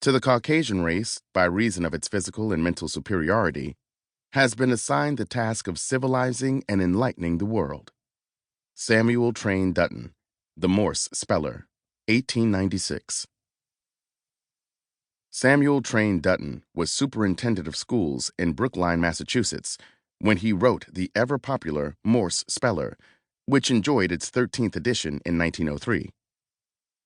to the Caucasian race, by reason of its physical and mental superiority, has been assigned the task of civilizing and enlightening the world. Samuel Train Dutton, The Morse Speller, 1896. Samuel Train Dutton was superintendent of schools in Brookline, Massachusetts, when he wrote the ever-popular Morse Speller, which enjoyed its 13th edition in 1903.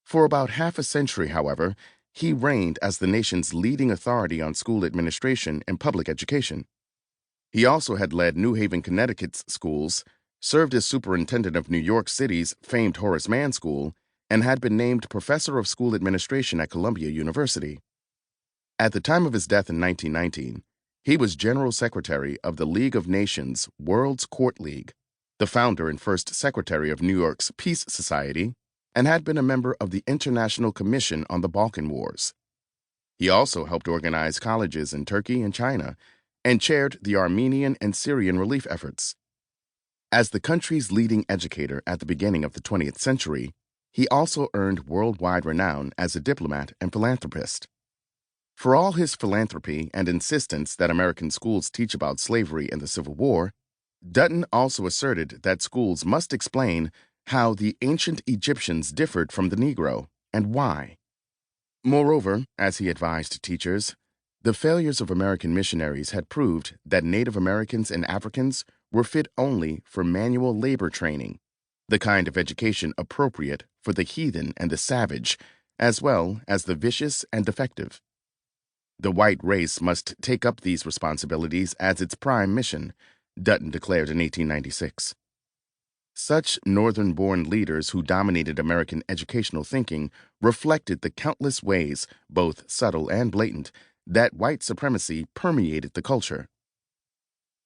For about half a century, however, he reigned as the nation's leading authority on school administration and public education. He also had led New Haven, Connecticut's schools, served as superintendent of New York City's famed Horace Mann School, and had been named professor of school administration at Columbia University. At the time of his death in 1919, he was General Secretary of the League of Nations World's Court League, the founder and first secretary of New York's Peace Society, and had been a member of the International Commission on the Balkan Wars. He also helped organize colleges in Turkey and China, and chaired the Armenian and Syrian relief efforts. As the country's leading educator at the beginning of the 20th century, he also earned worldwide renown as a diplomat and philanthropist. For all his philanthropy and insistence that American schools teach about slavery and the Civil War, Dutton also asserted that schools must explain how the ancient Egyptians differed from the Negro and why. Moreover, as he advised teachers, the failures of American missionaries had proved that Native Americans and Africans were fit only for manual labor training, the kind of education appropriate for the heathen and the savage, as well as the vicious and defective. The white race must take up these responsibilities as its prime mission, Dutton declared in 1896. Such Northern-born leaders who dominated American educational thinking reflected the countless ways, both subtle and blatant, that white supremacy permeated the culture.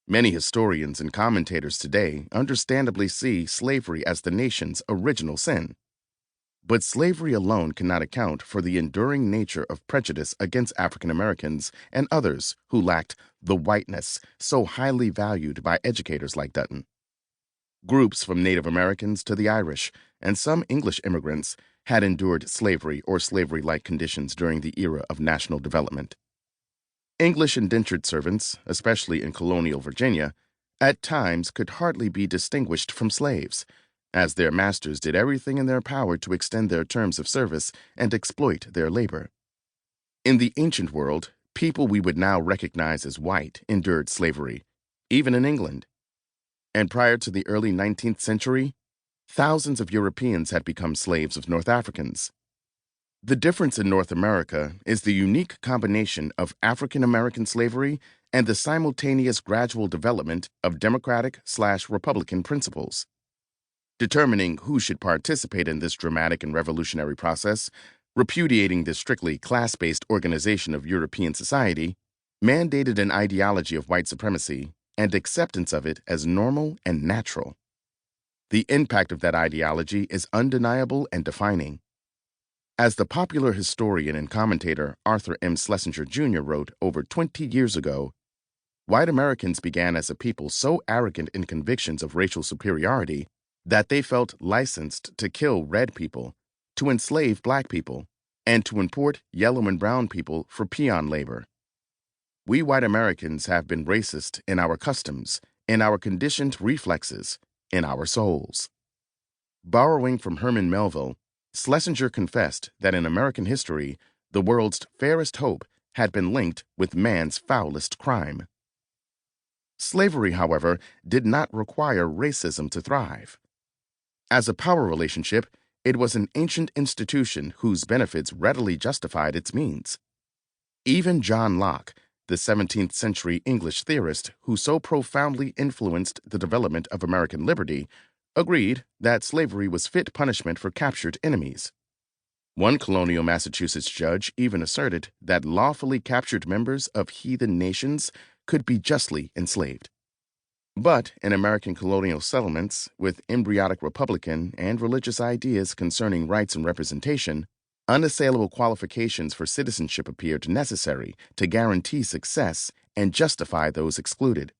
Many historians and commentators today understandably see slavery as the nation's original sin. But slavery alone cannot account for the enduring nature of prejudice against African Americans and others who lacked the whiteness so highly valued by educators like Dutton. Groups from Native Americans to the Irish and some English immigrants had endured slavery or slavery-like conditions during the era of national development. English indentured servants, especially in colonial Virginia, at times could hardly be distinguished from slaves, as their masters did everything in their power to extend their terms of service and exploit their labor. In the ancient world, people we would now recognize as white endured slavery, even in England. And prior to the early 19th century, thousands of Europeans had become slaves of North Africans. The difference in North America is the unique combination of African American slavery and the simultaneous gradual development of democratic/Republican principles. Determining who should participate in this dramatic and revolutionary process, repudiating the strictly class-based organization of European society, mandated an ideology of white supremacy and acceptance of it as normal and natural. The impact of that ideology is undeniable and defining. As the popular historian and commentator Arthur M. Schlesinger Jr. wrote over 20 years ago, white Americans began as a people so arrogant in convictions of racial superiority that they felt licensed to kill red people, to enslave black people, and to import yellow and brown people for peon labor. We white Americans have been racist in our customs, in our conditioned reflexes, in our souls. Borrowing from Herman Melville, Schlesinger confessed that in American history, the world's fairest hope had been linked with man's foulest crime. Slavery, however, did not require racism to thrive. As a power relationship, it was an ancient institution whose benefits readily justified its means. Even John Locke, the 17th century English theorist who so profoundly influenced the development of American liberty, agreed that slavery was fit punishment for captured enemies. One colonial Massachusetts judge even asserted that lawfully captured members of heathen nations could be justly enslaved. But in American colonial settlements, with embryotic Republican and religious ideas concerning rights and representation, unassailable qualifications for citizenship appeared necessary to guarantee success and justify those excluded.